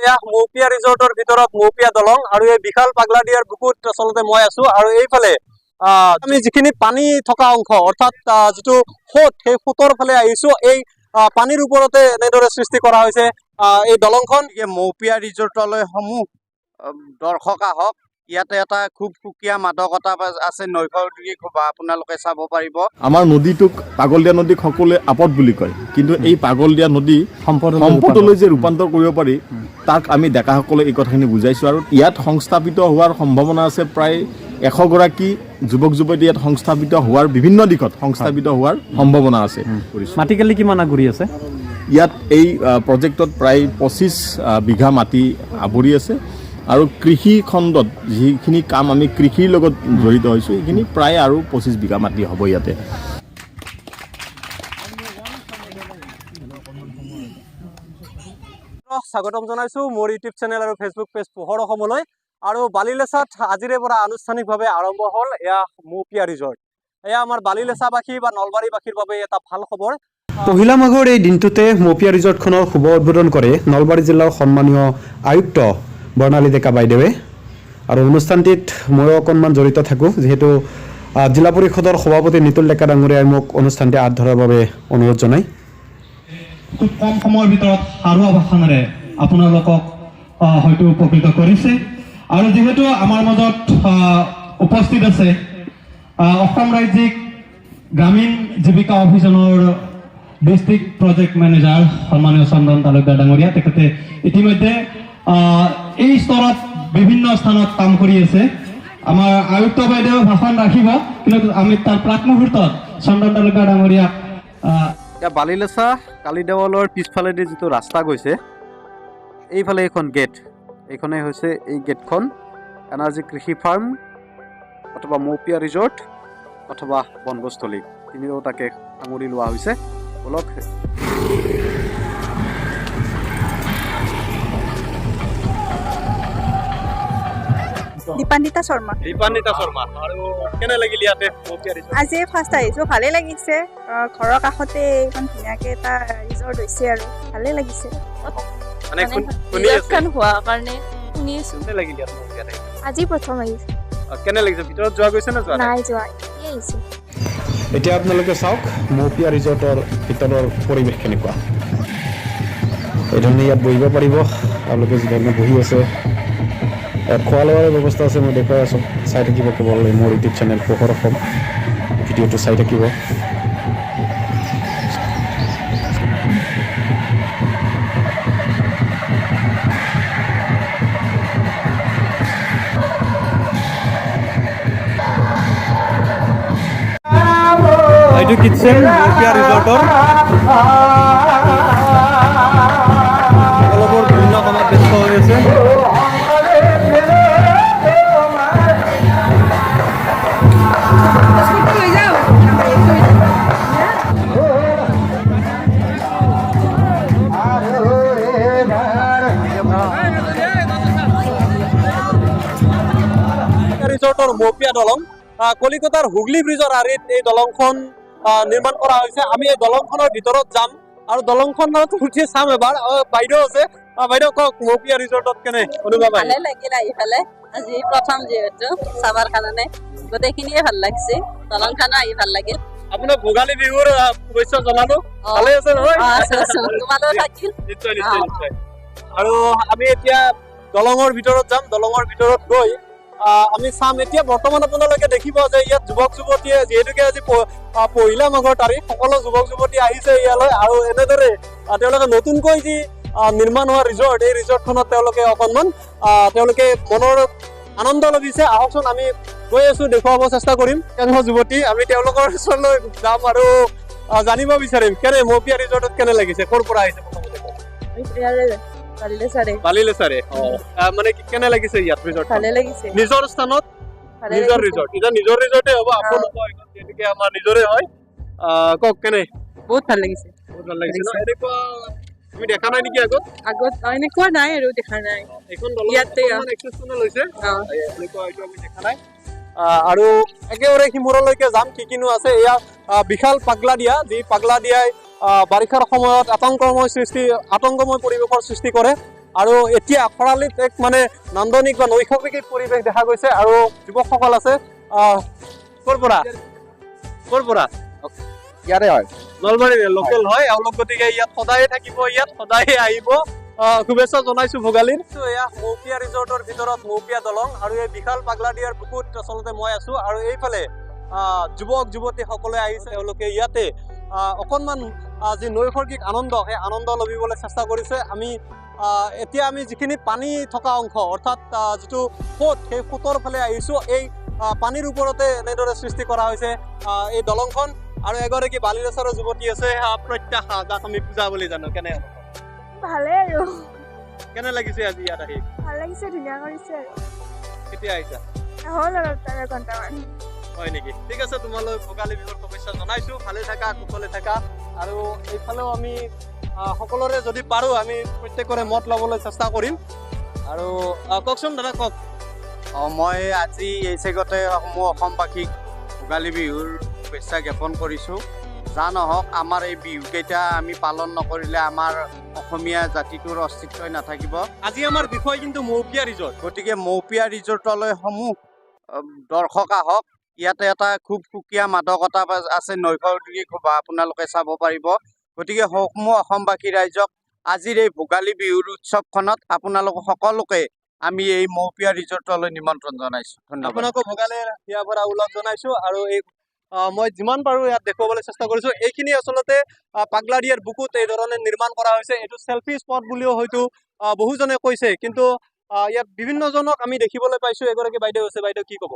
এয়া মৌপিয়া ৰিজৰ্টৰ ভিতৰত মৌপিয়া দলং আৰু এই বিশাল পাগলাদিয়াৰ বুকুত আচলতে মই আছো আৰু এইফালে আমি যিখিনি পানী থকা অংশ অৰ্থাৎ যিটো সোঁত সেই সোঁতৰ ফালে আহিছো এই পানীৰ ওপৰতে এনেদৰে সৃষ্টি কৰা হৈছে এই দলংখন মৌপিয়া ৰিজৰ্টলৈ সমূহ দৰ্শক আহক ইয়াতে এটা খুব সুকীয়া মাদকতা আছে নৈসৰ্গিক শোভা আপোনালোকে চাব পাৰিব আমাৰ নদীটোক পাগলদিয়া নদীক সকলোৱে আপদ বুলি কয় কিন্তু এই পাগলদিয়া নদী সম্পদলৈ যে ৰূপান্তৰ কৰিব পাৰি তাক আমি ডেকাসকলে এই কথাখিনি বুজাইছোঁ আৰু ইয়াত সংস্থাপিত হোৱাৰ সম্ভাৱনা আছে প্ৰায় 100 গৰাকী যুৱক যুৱতী ইয়াত সংস্থাপিত হোৱাৰ বিভিন্ন দিশত সংস্থাপিত হোৱাৰ সম্ভাৱনা আছে মাটিকালি কিমান আগুৰি আছে ইয়াত এই প্ৰজেক্টত প্ৰায় 25 বিঘা মাটি আৱৰি আছে আৰু কৃষি খণ্ডত যিখিনি কাম আমি কৃষিৰ লগত জড়িত হৈছোঁ এইখিনি প্ৰায় আৰু 25 বিঘা মাটি হ'ব ইয়াতে স্বাগতম জনাইছোঁ মোৰ ইউটিউব চেনেল আৰু ফেচবুক পেজ পোহৰ অসমলৈ আৰু বালিলেচাত আজিৰে পৰা আনুষ্ঠানিকভাৱে আৰম্ভ হ'ল এয়া মৌপিয়া ৰিজৰ্ট এয়া আমাৰ বালিলেচাবাসী বা নলবাৰীবাসীৰ বাবে এটা ভাল খবৰ পহিলা মাঘৰ এই দিনটোতে মৌপিয়া ৰিজৰ্টখনৰ শুভ উদ্বোধন কৰে নলবাৰী জিলাৰ সন্মানীয় আয়ুক্ত বৰ্ণালী ডেকা বাইদেৱে আৰু অনুষ্ঠানটিত ময়ো অকণমান জড়িত থাকোঁ যিহেতু জিলা পৰিষদৰ সভাপতি নিতুল ডেকা ডাঙৰীয়াই মোক অনুষ্ঠানটি হাত ধৰাৰ বাবে অনুৰোধ জনায় খুব কম সময়ৰ ভিতৰত সাৰুৱা ভাষণেৰে আপোনালোকক হয়তো উপকৃত কৰিছে আৰু যেহেতু আমাৰ মাজত উপস্থিত আছে অসম ৰাজ্যিক গ্ৰামীণ জীৱিকা অভিযানৰ ডিষ্ট্ৰিক্ট প্ৰজেক্ট মেনেজাৰ সন্মানীয় চন্দন তালুকদাৰ ডাঙৰীয়া তেখেতে ইতিমধ্যে এই স্তৰত বিভিন্ন স্থানত কাম কৰি আছে আমাৰ আয়ুক্ত বাইদেৱে ভাষণ ৰাখিব কিন্তু আমি তাৰ প্ৰাক মুহূৰ্তত চন্দন তালুকদাৰ ডাঙৰীয়াক এতিয়া বালিলেচা কালি দেৱালৰ পিছফালেদি যিটো ৰাস্তা গৈছে এইফালে এইখন গেট এইখনেই হৈছে এই গেটখন এনাৰ্জি কৃষি ফাৰ্ম অথবা মৌপিয়া ৰিজৰ্ট অথবা বনভোজস্থলী তিনিওটাকে সাঙুৰি লোৱা হৈছে বলক দীপান্বিতা শৰ্মা আৰু কেনে লাগিল ইয়াতে মৌপিয়া ৰিজৰ্ট আজি ফাৰ্ষ্ট আহিছোঁ ভালে লাগিছে ঘৰৰ কাষতে ইমান ধুনীয়াকৈ এটা ৰিজৰ্ট হৈছে আৰু ভালে লাগিছে মানে হোৱাৰ কাৰণে শুনি আছোঁ কেনে লাগিল ইয়াত মৌপিয়াতে আজি প্ৰথম আহিছোঁ কেনে লাগিছে ভিতৰত যোৱা গৈছে নে যোৱা নাই যোৱা এতিয়াই আহিছোঁ এতিয়া আপোনালোকে চাওক মৌপিয়া ৰিজৰ্টৰ ভিতৰৰ পৰিৱেশ কেনেকুৱা এইধৰণে ইয়াত বহিব পাৰিব আপোনালোকে যিধৰণে বহি আছে খোৱা লোৱাৰ ব্যৱস্থা আছে মই দেখুৱাই আছোঁ চাই থাকিব কেৱল মোৰ ইউটিউব চেনেল পোহৰ অসম ভিডিঅ'টো চাই থাকিব এইটো কিটচেন মৌপিয়া ৰিজৰ্টৰ সকলোবোৰ বিভিন্ন কামত ব্যস্ত হৈ আছে ৰিজৰ্টৰ মৌপিয়া দলং কলিকতাৰ হুগলী ব্ৰিজৰ আঁৰিত এই দলংখন নিৰ্মাণ কৰা হৈছে আমি এই দলংখনৰ ভিতৰত যাম আৰু দলংখনত উঠি চাম এবাৰ বাইদেউ আছে বাইদেউ কওক মৌপিয়া ৰিজৰ্টত কেনে অনুভৱ ভালে লাগিল আহিফালে আজি প্ৰথম যিহেতু চাবৰ কাৰণে গোটেইখিনিয়ে ভাল লাগিছে দলংখনো আহি ভাল লাগিল আপোনাৰ ভোগালী বিহুৰ শুভেচ্ছা জনালো ভালে আছে নহয় তোমালোক থাকিল নিশ্চয় নিশ্চয় নিশ্চয় আৰু আমি এতিয়া দলঙৰ ভিতৰত যাম দলঙৰ ভিতৰত গৈ আমি চাম এতিয়া বৰ্তমান আপোনালোকে দেখিব যে ইয়াত যুৱক যুৱতীয়ে যিহেতুকে আজি পহিলা মাঘৰ তাৰিখ সকলো যুৱক যুৱতী আহিছে ইয়ালৈ আৰু এনেদৰে তেওঁলোকে নতুনকৈ যি নিৰ্মাণ হোৱা ৰিজৰ্ট এই ৰিজৰ্টখনত তেওঁলোকে অকণমান তেওঁলোকে মনৰ আনন্দ লভিছে আহকচোন আমি গৈ আছো দেখুৱাব চেষ্টা কৰিম যুৱতী আমি তেওঁলোকৰ ওচৰলৈ যাম আৰু জানিব বিচাৰিম কেনে মৌপিয়া ৰিজৰ্টত কেনে লাগিছে ক'ৰ পৰা আহিছে বালিলেচাৰে মানে কেনে লাগিছে ইয়াত ৰিজৰ্ট ভালে লাগিছে নিজৰ স্থানত নিজৰ ৰিজৰ্ট এতিয়া নিজৰ ৰিজৰ্টে হ'ব আপোনালোকৰ যেনেকে আমাৰ নিজৰে হয় কওক কেনে বহুত ভাল লাগিছে বহুত ভাল লাগিছে ন এনেকুৱা তুমি দেখা নাই নেকি আগত এনেকুৱা নাই আৰু দেখা নাই এখন দলং ইয়াতে এক্সেছনে লৈছে এনেকুৱা এইটো আমি দেখা নাই আৰু একেবাৰে সিমূৰলৈকে যাম কি কিনো আছে এয়া বিশাল পাগলাদিয়া যি পাগলাদিয়াই বাৰিষাৰ সময়ত আতংকময় পৰিৱেশৰ সৃষ্টি কৰে আৰু এতিয়া খৰালিত এক মানে নান্দনিক বা নৈসৰ্গিক পৰিৱেশ দেখা গৈছে আৰু যুৱকসকল আছে ক'ৰ পৰা ইয়াৰে হয় নলবাৰীৰ লোকেল হয় এওঁলোক গতিকে ইয়াত সদায়ে থাকিব ইয়াত সদায়ে আহিব শুভেচ্ছা জনাইছো ভোগালীৰ এয়া মৌপিয়া ৰিজৰ্টৰ ভিতৰত মৌপিয়া দলং আৰু এই বিশাল পাগলাদিয়াৰ বুকুত আচলতে মই আছো আৰু এইফালে যুৱক যুৱতী সকলে আহিছে তেওঁলোকে ইয়াতে অকণমান যি নৈসৰ্গিক আনন্দ সেই আনন্দ লভিবলৈ চেষ্টা কৰিছে এতিয়া আমি যিখিনি পানী থকা অংশ অৰ্থাৎ যিটো সোঁত সেই সোঁতৰ ফালে আহিছো এই পানীৰ ওপৰতে এনেদৰে সৃষ্টি কৰা হৈছে এই দলংখন আৰু এগৰাকী বালিলেছৰৰ যুৱতী আছে প্ৰত্যাশা যাক আমি পূজা বুলি জানো ভালে আৰু কেনে লাগিছে আজি ইয়াত আহি ভাল লাগিছে ধুনীয়া কৰিছে আৰু কেতিয়া আহিছা হ'ল আৰু তাৰ ঘণ্টামান হয় নেকি ঠিক আছে তোমালৈ ভোগালী বিহুৰ শুভেচ্ছা জনাইছো ভালে থাকা কুশলে থাকা আৰু এইফালেও আমি সকলোৰে যদি পাৰো আমি প্ৰত্যেকৰে মত ল'বলৈ চেষ্টা কৰিম আৰু কওকচোন দাদা কওক মই আজি এই চেগতে সমূহ অসমবাসীক ভোগালী বিহুৰ শুভেচ্ছা জ্ঞাপন কৰিছোঁ যা নহওক আমাৰ এই বিহুকেইটা আমি পালন নকৰিলে আমাৰ অসমীয়া জাতিটোৰ অস্তিত্বই নাথাকিব আজি আমাৰ বিষয় কিন্তু মৌপিয়া ৰিজৰ্ট গতিকে মৌপিয়া ৰিজৰ্টলৈ সমূহ দৰ্শক আহক ইয়াতে এটা খুব সুকীয়া মাদকতা আছে নৈসৰ্গিক শোভা আপোনালোকে চাব পাৰিব গতিকে সমূহ অসমবাসী ৰাইজক আজিৰ এই ভোগালী বিহুৰ উৎসৱখনত আপোনালোক সকলোকে আমি এই মৌপিয়া ৰিজৰ্টলৈ নিমন্ত্ৰণ জনাইছোঁ ধন্যবাদ আপোনাকো ভোগালীৰ হিয়া ভৰা ওলগ জনাইছো আৰু এই মই যিমান পাৰো ইয়াত দেখুৱাবলৈ চেষ্টা কৰিছো এইখিনি আচলতে পাগলাদিয়াৰ বুকুত এই ধৰণে নিৰ্মাণ কৰা হৈছে এইটো চেলফি স্পট বুলিও হয়তো বহুজনে কৈছে কিন্তু ইয়াত বিভিন্নজনক আমি দেখিবলৈ পাইছো এগৰাকী বাইদেউ আছে বাইদেউ কি ক'ব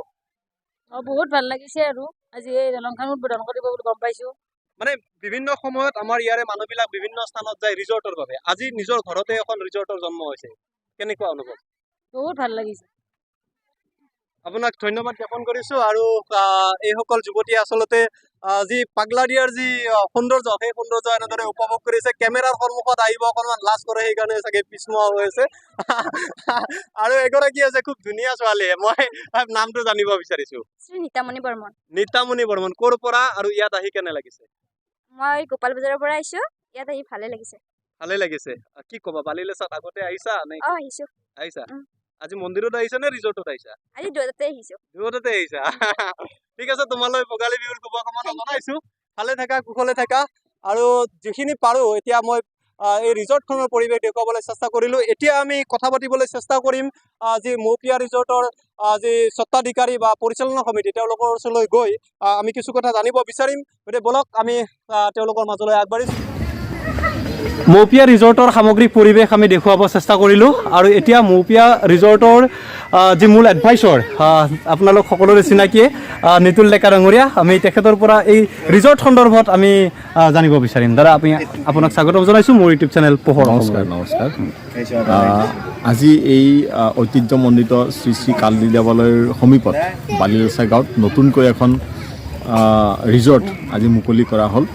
বহুত ভাল লাগিছে আৰু আজি এই দলংখন উদ্বোধন কৰিব বুলি গম পাইছো মানে বিভিন্ন সময়ত আমাৰ ইয়াৰে মানুহবিলাক বিভিন্ন স্থানত যায় ৰিজৰ্টৰ বাবে আজি নিজৰ ঘৰতে এখন ৰিজৰ্টৰ জন্ম হৈছে কেনেকুৱা অনুভৱ বহুত ভাল লাগিছে আপোনাক ধন্যবাদ জ্ঞাপন কৰিছো আৰু এইসকল যুৱতীয়ে আচলতে যি পাগলাদিয়াৰ যি সৌন্দৰ্য সেই সৌন্দৰ্য এনেদৰে উপভোগ কৰিছে কেমেৰাৰ সন্মুখত আহিব অকণমান লাজ কৰে সেইকাৰণে চাগে পিছমুৱা হৈ আছে আৰু এগৰাকী আছে খুব ধুনীয়া ছোৱালীয়ে মই নামটো জানিব বিচাৰিছো শ্ৰী নীতামণি বৰ্মন নীতামণি বৰ্মন ক'ৰ পৰা আৰু ইয়াত আহি কেনে লাগিছে মই গোপাল বজাৰৰ পৰা আহিছো ইয়াত আহি ভালে লাগিছে কি ক'বা বালিলেছাত আগতে আহিছা নে আহিছা আজি মন্দিৰত আহিছা নে ৰিজৰ্টত আহিছা আজি দুটাতে আহিছা ঠিক আছে তোমালৈ ভোগালী বিহুৰ শুভকামনা জনাইছো ভালে থাকা কুশলে থাকা আৰু যিখিনি পাৰো এতিয়া মই এই ৰিজৰ্টখনৰ পৰিৱেশ দেখুৱাবলৈ চেষ্টা কৰিলো এতিয়া আমি কথা পাতিবলৈ চেষ্টা কৰিম যি মৌপিয়া ৰিজৰ্টৰ যি স্বত্বাধিকাৰী বা পৰিচালনা সমিতি তেওঁলোকৰ ওচৰলৈ গৈ আমি কিছু কথা জানিব বিচাৰিম গতিকে বলক আমি তেওঁলোকৰ মাজলৈ আগবাঢ়িছো মৌপিয়া ৰিজৰ্টৰ সামগ্ৰিক পৰিৱেশ আমি দেখুৱাব চেষ্টা কৰিলোঁ আৰু এতিয়া মৌপিয়া ৰিজৰ্টৰ যি মূল এডভাইচৰ আপোনালোক সকলোৰে চিনাকিয়ে নিতুল ডেকা ডাঙৰীয়া আমি তেখেতৰ পৰা এই ৰিজৰ্ট সন্দৰ্ভত আমি জানিব বিচাৰিম দাদা আপোনাক স্বাগতম জনাইছোঁ মোৰ ইউটিউব চেনেল পোহৰ নমস্কাৰ আজি এই ঐতিহ্যমণ্ডিত শ্ৰী শ্ৰী কালী দেৱালয়ৰ সমীপত বালিলেছা গাঁৱত নতুনকৈ এখন ৰিজৰ্ট আজি মুকলি কৰা হ'ল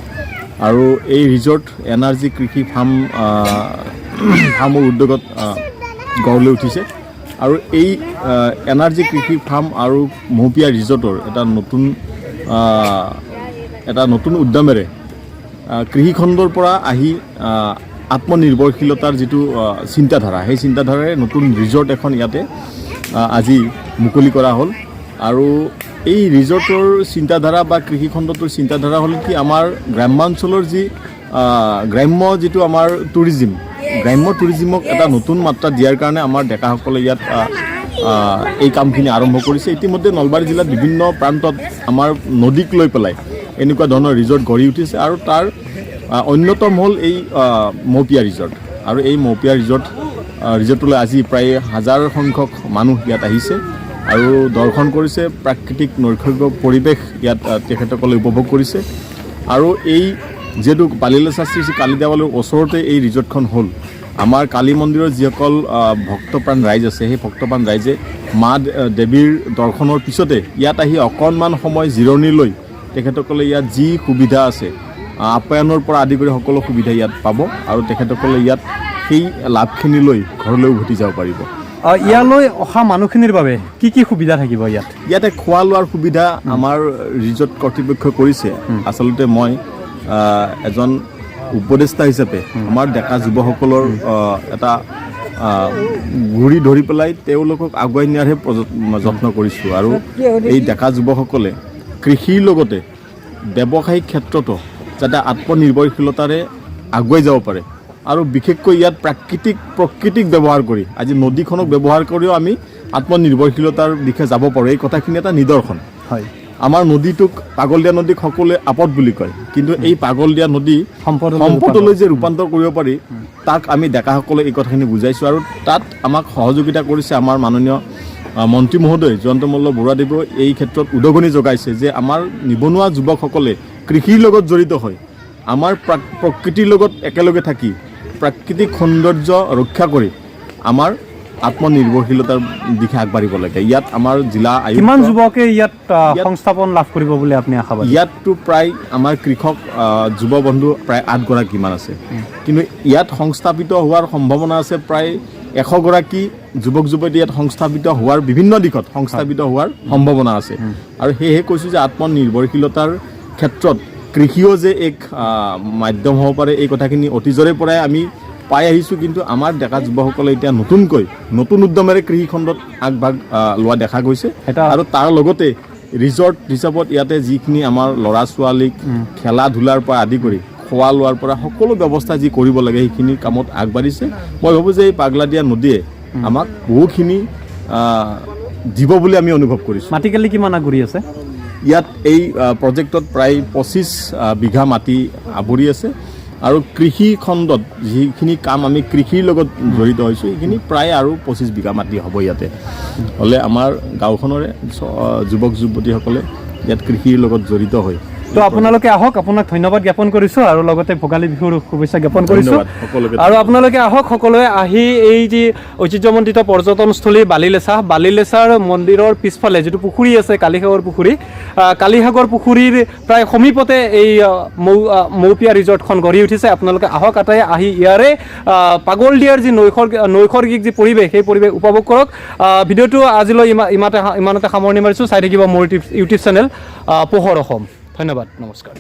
আৰু এই ৰিজৰ্ট এনাৰ্জি কৃষি ফাৰ্মৰ উদ্যোগত গঢ় লৈ উঠিছে আৰু এই এনাৰ্জি কৃষি ফাৰ্ম আৰু মৌপিয়া ৰিজৰ্টৰ এটা নতুন উদ্যমেৰে কৃষিখণ্ডৰ পৰা আহি আত্মনিৰ্ভৰশীলতাৰ যিটো চিন্তাধাৰা সেই চিন্তাধাৰাৰে নতুন ৰিজৰ্ট এখন ইয়াতে আজি মুকলি কৰা হ'ল আৰু এই ৰিজৰ্টৰ চিন্তাধাৰা বা কৃষিখণ্ডটোৰ চিন্তাধাৰা হ'ল কি আমাৰ গ্ৰাম্যাঞ্চলৰ যি গ্ৰাম্য যিটো আমাৰ গ্ৰাম্য টুৰিজিমক এটা নতুন মাত্ৰা দিয়াৰ কাৰণে আমাৰ ডেকাসকলে ইয়াত এই কামখিনি আৰম্ভ কৰিছে ইতিমধ্যে নলবাৰী জিলাত বিভিন্ন প্ৰান্তত আমাৰ নদীক লৈ পেলাই এনেকুৱা ধৰণৰ ৰিজৰ্ট গঢ়ি উঠিছে আৰু তাৰ অন্যতম হ'ল এই মৌপিয়া ৰিজৰ্ট আৰু এই মৌপিয়া ৰিজৰ্টলৈ আজি প্ৰায় 1000 সংখ্যক মানুহ ইয়াত আহিছে আৰু দৰ্শন কৰিছে প্ৰাকৃতিক নৈসৰ্গিক পৰিৱেশ ইয়াত তেখেতসকলে উপভোগ কৰিছে আৰু এই যিহেতু বালিলেছা শ্ৰী শ্ৰী কালী দেৱালয়ৰ ওচৰতে এই ৰিজৰ্টখন হ'ল আমাৰ কালী মন্দিৰৰ যিসকল ভক্তপ্ৰাণ ৰাইজ আছে সেই ভক্তপ্ৰাণ ৰাইজে মা দেৱীৰ দৰ্শনৰ পিছতে ইয়াত আহি অকণমান সময় জিৰণি লৈ তেখেতসকলে ইয়াত যি সুবিধা আছে আপ্যায়নৰ পৰা আদি কৰি সকলো সুবিধা ইয়াত পাব আৰু তেখেতসকলে ইয়াত সেই লাভখিনি লৈ ঘৰলৈ উভতি যাব পাৰিব ইয়ালৈ অহা মানুহখিনিৰ বাবে কি কি সুবিধা থাকিব ইয়াতে খোৱা লোৱাৰ সুবিধা আমাৰ ৰিজৰ্ট কৰ্তৃপক্ষই কৰিছে আচলতে মই এজন উপদেষ্টা হিচাপে আমাৰ ডেকা যুৱসকলৰ এটা গুৰি ধৰি পেলাই তেওঁলোকক আগুৱাই নিয়াৰহে যত্ন কৰিছোঁ। আৰু এই ডেকা যুৱকসকলে কৃষিৰ লগতে ব্যৱসায়িক ক্ষেত্ৰতো যাতে আত্মনিৰ্ভৰশীলতাৰে আগুৱাই যাব পাৰে। আৰু বিশেষকৈ ইয়াত প্ৰকৃতিক ব্যৱহাৰ কৰি আজি নদীখনক ব্যৱহাৰ কৰিও আমি আত্মনিৰ্ভৰশীলতাৰ দিশে যাব পাৰোঁ, এই কথাখিনি এটা নিদৰ্শন। হয়, আমাৰ নদীটোক পাগল দিয়া নদীক সকলোৱে আপদ বুলি কয়, কিন্তু এই পাগল দিয়া নদী সম্পদলৈ যে ৰূপান্তৰ কৰিব পাৰি তাক আমি ডেকাসকলে এই কথাখিনি বুজাইছোঁ। আৰু তাত আমাক সহযোগিতা কৰিছে আমাৰ মাননীয় মন্ত্ৰী মহোদয় জয়ন্ত মল্ল বৰুৱাদেৱেও এই ক্ষেত্ৰত উদগনি যোগাইছে যে আমাৰ নিবনুৱা যুৱকসকলে কৃষিৰ লগত জড়িত হয় আমাৰ প্ৰকৃতিৰ লগত একেলগে থাকি প্ৰাকৃতিক সৌন্দৰ্য ৰক্ষা কৰি আমাৰ আত্মনিৰ্ভৰশীলতাৰ দিশে আগবাঢ়িব লাগে। ইয়াত আমাৰ জিলা কিমান যুৱকে ইয়াত সংস্থাপন লাভ কৰিব বুলি আপুনি আশাবাদী? ইয়াততো প্ৰায় আমাৰ কৃষক যুৱ বন্ধু প্ৰায় 8 গৰাকীমান আছে, কিন্তু ইয়াত সংস্থাপিত হোৱাৰ সম্ভাৱনা আছে প্ৰায় 100 গৰাকী যুৱক যুৱতী ইয়াত সংস্থাপিত হোৱাৰ বিভিন্ন দিশত সংস্থাপিত হোৱাৰ সম্ভাৱনা আছে। আৰু সেয়েহে কৈছোঁ যে আত্মনিৰ্ভৰশীলতাৰ ক্ষেত্ৰত কৃষিও যে এক মাধ্যম হ'ব পাৰে এই কথাখিনি অতীজৰে পৰাই আমি পাই আহিছোঁ। কিন্তু আমাৰ ডেকা যুৱকসকলে এতিয়া নতুন উদ্যমেৰে কৃষিখণ্ডত আগভাগ লোৱা দেখা গৈছে। আৰু তাৰ লগতে ৰিজৰ্ট হিচাপত ইয়াতে যিখিনি আমাৰ ল'ৰা ছোৱালীক খেলা ধূলাৰ পৰা আদি কৰি খোৱা লোৱাৰ পৰা সকলো ব্যৱস্থা যি কৰিব লাগে সেইখিনি কামত আগবাঢ়িছে। মই ভাবোঁ যে এই পাগলাদিয়া নদীয়ে আমাক বহুখিনি দিব বুলি আমি অনুভৱ কৰিছোঁ। মাটিকালি কিমান আগুৰি আছে? ইয়াত এই প্ৰজেক্টত প্ৰায় 25 বিঘা মাটি আৱৰি আছে। আৰু কৃষি খণ্ডত যিখিনি কাম আমি কৃষিৰ লগত জড়িত হৈছোঁ সেইখিনি প্ৰায় আৰু 25 বিঘা মাটি হ'ব ইয়াতে। হ'লে আমাৰ গাঁওখনৰে যুৱক যুৱতীসকলে ইয়াত কৃষিৰ লগত জড়িত হয়। তো আপোনালোকে আহক, আপোনাক ধন্যবাদ জ্ঞাপন কৰিছোঁ আৰু লগতে ভোগালী বিহুৰ শুভেচ্ছা জ্ঞাপন কৰিছোঁ। আৰু আপোনালোকে আহক সকলোৱে, আহি এই যি ঐতিহ্যমণ্ডিত পৰ্যটনস্থলী বালিলেচাৰ মন্দিৰৰ পিছফালে যিটো পুখুৰী আছে কালিসাগৰ পুখুৰীৰ প্ৰায় সমীপতে এই মৌপিয়া ৰিজৰ্টখন গঢ়ি উঠিছে। আপোনালোকে আহক, আটাই আহি ইয়াৰে পাগলদিয়াৰ যি নৈসৰ্গিক যি পৰিৱেশ সেই পৰিৱেশ উপভোগ কৰক। ভিডিঅ'টো আজিলৈ ইমানতে সামৰণি মাৰিছোঁ। চাই থাকিব মোৰ ইউটিউব চেনেল পোহৰ অসম। ধন্যবাদ, নমস্কাৰ।